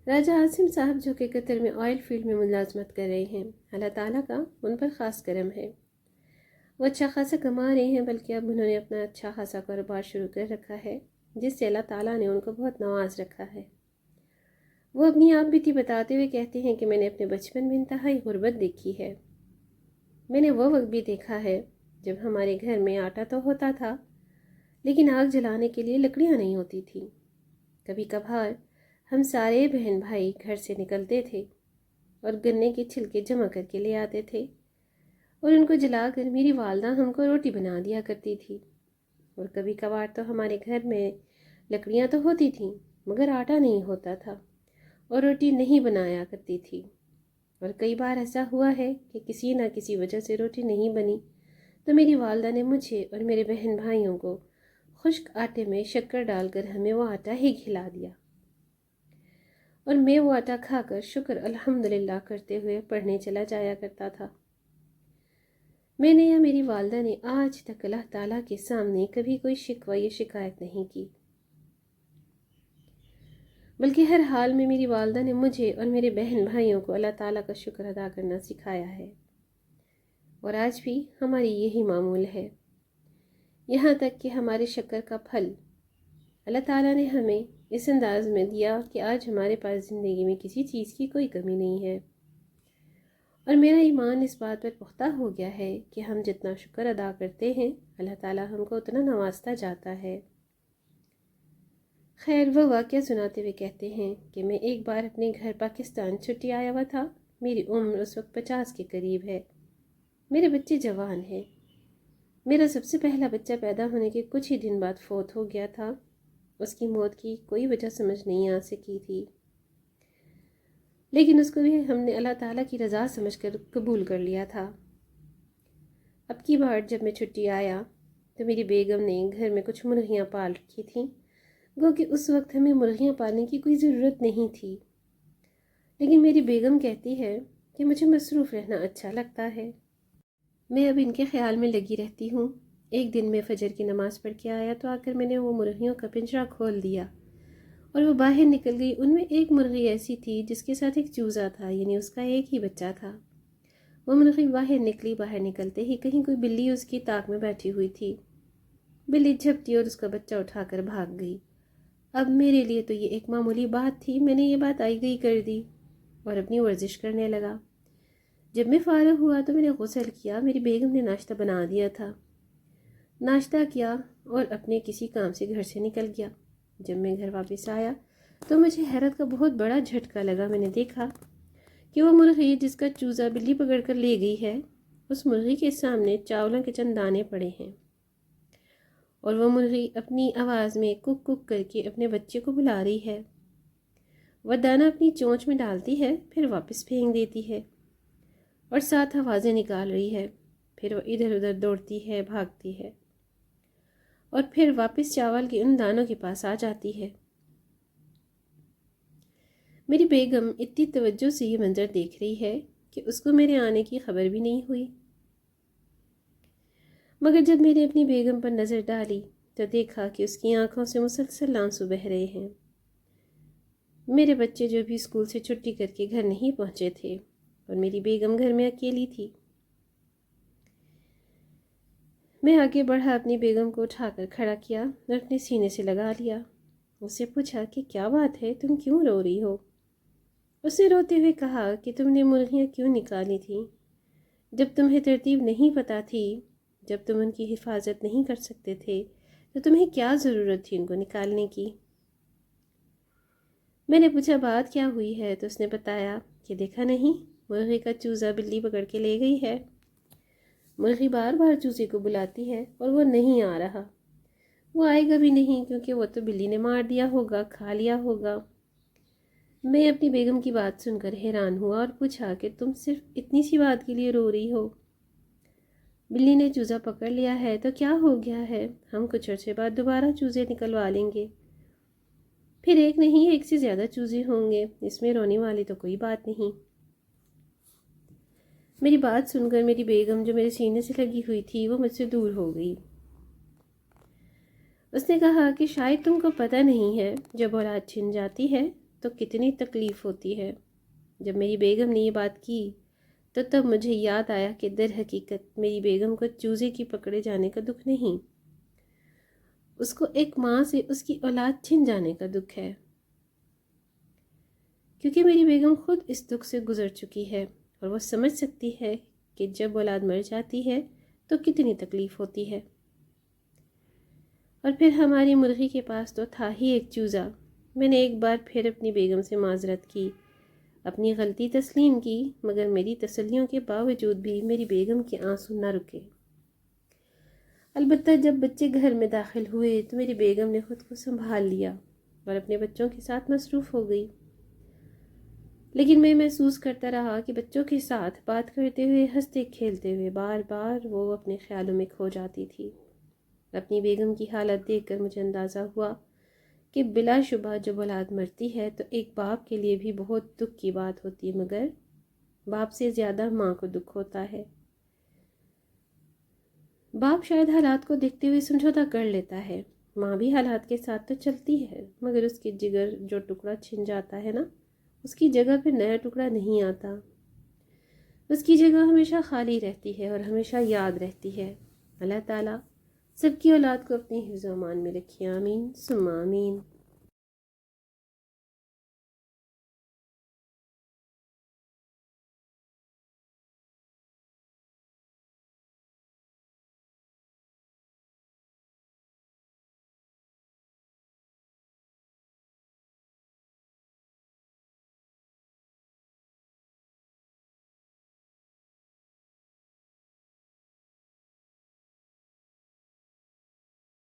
راجہ عاصم صاحب جو کہ قطر میں آئل فیلڈ میں ملازمت کر رہے ہیں، اللہ تعالیٰ کا ان پر خاص کرم ہے۔ وہ اچھا خاصا کما رہے ہیں، بلکہ اب انہوں نے اپنا اچھا خاصا کاروبار شروع کر رکھا ہے، جس سے اللہ تعالیٰ نے ان کو بہت نواز رکھا ہے۔ وہ اپنی آپ بیتی بتاتے ہوئے کہتے ہیں کہ میں نے اپنے بچپن میں انتہائی غربت دیکھی ہے۔ میں نے وہ وقت بھی دیکھا ہے جب ہمارے گھر میں آٹا تو ہوتا تھا، لیکن آگ جلانے کے لیے لکڑیاں نہیں ہوتی تھیں۔ کبھی کبھار ہم سارے بہن بھائی گھر سے نکلتے تھے اور گنے کے چھلکے جمع کر کے لے آتے تھے، اور ان کو جلا کر میری والدہ ہم کو روٹی بنا دیا کرتی تھی۔ اور کبھی کبھار تو ہمارے گھر میں لکڑیاں تو ہوتی تھیں مگر آٹا نہیں ہوتا تھا اور روٹی نہیں بنایا کرتی تھی۔ اور کئی بار ایسا ہوا ہے کہ کسی نہ کسی وجہ سے روٹی نہیں بنی تو میری والدہ نے مجھے اور میرے بہن بھائیوں کو خشک آٹے میں شکر ڈال کر ہمیں وہ آٹا ہی کھلا دیا، اور میں وہ آٹا کھا کر شکر الحمدللہ کرتے ہوئے پڑھنے چلا جایا کرتا تھا۔ میں نے یا میری والدہ نے آج تک اللہ تعالیٰ کے سامنے کبھی کوئی شکوہ یا شکایت نہیں کی، بلکہ ہر حال میں میری والدہ نے مجھے اور میرے بہن بھائیوں کو اللہ تعالیٰ کا شکر ادا کرنا سکھایا ہے، اور آج بھی ہماری یہی معمول ہے۔ یہاں تک کہ ہمارے شکر کا پھل اللہ تعالیٰ نے ہمیں اس انداز میں دیا کہ آج ہمارے پاس زندگی میں کسی چیز کی کوئی کمی نہیں ہے، اور میرا ایمان اس بات پر پختہ ہو گیا ہے کہ ہم جتنا شکر ادا کرتے ہیں اللہ تعالیٰ ہم کو اتنا نوازتا جاتا ہے۔ خیر، وہ واقعہ سناتے ہوئے کہتے ہیں کہ میں ایک بار اپنے گھر پاکستان چھٹی آیا ہوا تھا۔ میری عمر اس وقت 50 کے قریب ہے، میرے بچے جوان ہیں۔ میرا سب سے پہلا بچہ پیدا ہونے کے کچھ ہی دن بعد فوت ہو گیا تھا۔ اس کی موت کی کوئی وجہ سمجھ نہیں آ سکی تھی، لیکن اس کو بھی ہم نے اللہ تعالیٰ کی رضا سمجھ کر قبول کر لیا تھا۔ اب کی بار جب میں چھٹی آیا تو میری بیگم نے گھر میں کچھ مرغیاں پال رکھی تھیں، گو کہ اس وقت ہمیں مرغیاں پالنے کی کوئی ضرورت نہیں تھی، لیکن میری بیگم کہتی ہے کہ مجھے مصروف رہنا اچھا لگتا ہے۔ میں اب ان کے خیال میں لگی رہتی ہوں۔ ایک دن میں فجر کی نماز پڑھ کے آیا تو آ کر میں نے وہ مرغیوں کا پنجرا کھول دیا اور وہ باہر نکل گئی۔ ان میں ایک مرغی ایسی تھی جس کے ساتھ ایک چوزا تھا، یعنی اس کا ایک ہی بچہ تھا۔ وہ مرغی باہر نکلی، باہر نکلتے ہی کہیں کوئی بلی اس کی طاق میں بیٹھی ہوئی تھی۔ بلی جھپٹی اور اس کا بچہ اٹھا کر بھاگ گئی۔ اب میرے لیے تو یہ ایک معمولی بات تھی، میں نے یہ بات آئی گئی کر دی اور اپنی ورزش کرنے لگا۔ جب میں فارغ ہوا تو میں نے غسل کیا، میری بیگم نے ناشتہ بنا دیا تھا، ناشتہ کیا اور اپنے کسی کام سے گھر سے نکل گیا۔ جب میں گھر واپس آیا تو مجھے حیرت کا بہت بڑا جھٹکا لگا۔ میں نے دیکھا کہ وہ مرغی جس کا چوزا بلی پکڑ کر لے گئی ہے، اس مرغی کے سامنے چاولوں کے چند دانے پڑے ہیں، اور وہ مرغی اپنی آواز میں کک کک کر کے اپنے بچے کو بلا رہی ہے۔ وہ دانہ اپنی چونچ میں ڈالتی ہے، پھر واپس پھینک دیتی ہے اور ساتھ آوازیں نکال رہی ہے۔ پھر وہ ادھر ادھر دوڑتی ہے، بھاگتی ہے اور پھر واپس چاول کے ان دانوں کے پاس آ جاتی ہے۔ میری بیگم اتنی توجہ سے یہ منظر دیکھ رہی ہے کہ اس کو میرے آنے کی خبر بھی نہیں ہوئی، مگر جب میں نے اپنی بیگم پر نظر ڈالی تو دیکھا کہ اس کی آنکھوں سے مسلسل آنسو بہہ رہے ہیں۔ میرے بچے جو بھی اسکول سے چھٹی کر کے گھر نہیں پہنچے تھے اور میری بیگم گھر میں اکیلی تھی۔ میں آگے بڑھا، اپنی بیگم کو اٹھا کر کھڑا کیا اور اپنے سینے سے لگا لیا۔ اس سے پوچھا کہ کیا بات ہے، تم کیوں رو رہی ہو؟ اس نے روتے ہوئے کہا کہ تم نے مرغیاں کیوں نکالی تھیں؟ جب تمہیں ترتیب نہیں پتہ تھی، جب تم ان کی حفاظت نہیں کر سکتے تھے، تو تمہیں کیا ضرورت تھی ان کو نکالنے کی؟ میں نے پوچھا بات کیا ہوئی ہے تو اس نے بتایا کہ دیکھا نہیں، مرغی کا چوزا بلی پکڑ کے لے گئی ہے۔ مرغی بار بار چوزے کو بلاتی ہے اور وہ نہیں آ رہا، وہ آئے گا بھی نہیں کیونکہ وہ تو بلی نے مار دیا ہوگا، کھا لیا ہوگا۔ میں اپنی بیگم کی بات سن کر حیران ہوا اور پوچھا کہ تم صرف اتنی سی بات کے لیے رو رہی ہو؟ بلی نے چوزا پکڑ لیا ہے تو کیا ہو گیا ہے، ہم کچھ عرصے بعد دوبارہ چوزے نکلوا لیں گے، پھر ایک نہیں ایک سے زیادہ چوزے ہوں گے، اس میں رونے والی تو کوئی بات نہیں۔ میری بات سن کر میری بیگم جو میرے سینے سے لگی ہوئی تھی وہ مجھ سے دور ہو گئی۔ اس نے کہا کہ شاید تم کو پتہ نہیں ہے، جب اولاد چھن جاتی ہے تو کتنی تکلیف ہوتی ہے۔ جب میری بیگم نے یہ بات کی تو تب مجھے یاد آیا کہ در حقیقت میری بیگم کو چوزے کی پکڑے جانے کا دکھ نہیں، اس کو ایک ماں سے اس کی اولاد چھن جانے کا دکھ ہے، کیونکہ میری بیگم خود اس دکھ سے گزر چکی ہے اور وہ سمجھ سکتی ہے کہ جب اولاد مر جاتی ہے تو کتنی تکلیف ہوتی ہے۔ اور پھر ہماری مرغی کے پاس تو تھا ہی ایک چوزا۔ میں نے ایک بار پھر اپنی بیگم سے معذرت کی، اپنی غلطی تسلیم کی، مگر میری تسلیوں کے باوجود بھی میری بیگم کے آنسو نہ رکے۔ البتہ جب بچے گھر میں داخل ہوئے تو میری بیگم نے خود کو سنبھال لیا اور اپنے بچوں کے ساتھ مصروف ہو گئی، لیکن میں محسوس کرتا رہا کہ بچوں کے ساتھ بات کرتے ہوئے، ہنستے کھیلتے ہوئے بار بار وہ اپنے خیالوں میں کھو جاتی تھی۔ اپنی بیگم کی حالت دیکھ کر مجھے اندازہ ہوا کہ بلا شبہ جب اولاد مرتی ہے تو ایک باپ کے لیے بھی بہت دکھ کی بات ہوتی ہے، مگر باپ سے زیادہ ماں کو دکھ ہوتا ہے۔ باپ شاید حالات کو دیکھتے ہوئے سمجھوتا کر لیتا ہے، ماں بھی حالات کے ساتھ تو چلتی ہے، مگر اس کے جگر جو ٹکڑا چھن جاتا ہے نا، اس کی جگہ پھر نیا ٹکڑا نہیں آتا، اس کی جگہ ہمیشہ خالی رہتی ہے اور ہمیشہ یاد رہتی ہے۔ اللہ تعالیٰ سب کی اولاد کو اپنی حفظ و امان میں رکھے، آمین ثم آمین۔